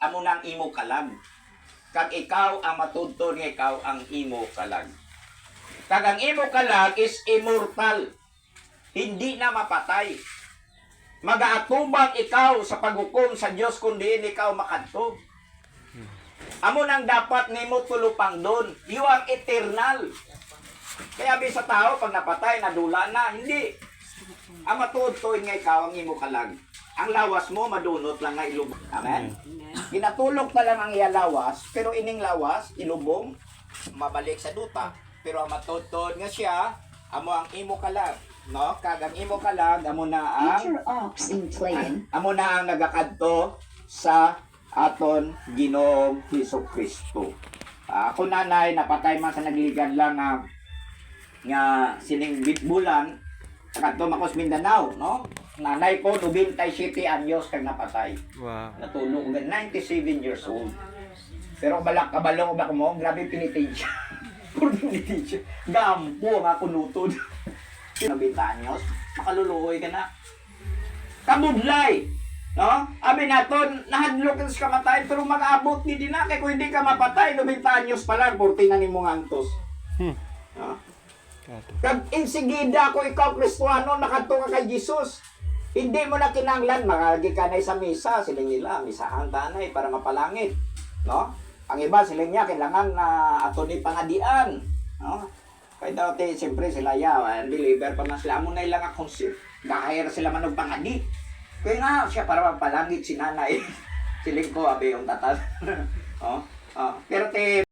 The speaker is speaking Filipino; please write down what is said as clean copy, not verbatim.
amo nang imo kalag. Kag ikaw ang matudtod nga ikaw ang imo kalag. Kag ang imo kalag is immortal. Hindi na mapatay. Magaatubang ikaw sa paghukom sa Dios kundi ikaw makadto. Amo nang dapat nimo tulupang doon. You are eternal. Kaya sa tao pag napatay nadula na, hindi. Ang matudtod nga ikaw ang imo kalag. Ang lawas mo madunot lang nga ilubong. Amen. Ginatulog pa lang ang iya lawas, pero ining lawas ilubong mabalik sa duta. Pero ang matudtod nga siya amo ang imo kalag. No, kag ang imo kalag amo na ang amo na ang nagakadto sa aton Ginoong Hesukristo. Ako nanay napatay man sa nagligad lang nga sining bitbulan kadto makos Mindanao, no? Nanay ko 97 anyos kag napatay. Wow. Natulog og 97 years old. Pero balak kabalong ba ko mo, grabe pinitin siya. Puro pinitin siya. Gampo nga kunutod. 90 anyos, makaluluoy ka na. Kabudlay, no? Abi naton, nahadlok ka sa kamatay, pero mag-abot ni din na, kaya kung hindi ka mapatay, 90 anyos pa lang, 40 na ni mong antos. No? Kag insigida ko ikaw, Kristuano, nakadto ka kay Jesus. Hindi mo na kinanglan, makagi ka na sa misa, sila nila, misahan tanay para mapalangit. No? Ang iba, sila niya, kailangan na ato ni pangadian. No? Kaya dati, siyempre sila believer pa man sila. Amo na ilang akong gahayar sila manog pangadi. Kaya nga, siya para mapalangit si nanay. Siling ko, abi yung tatal. Pero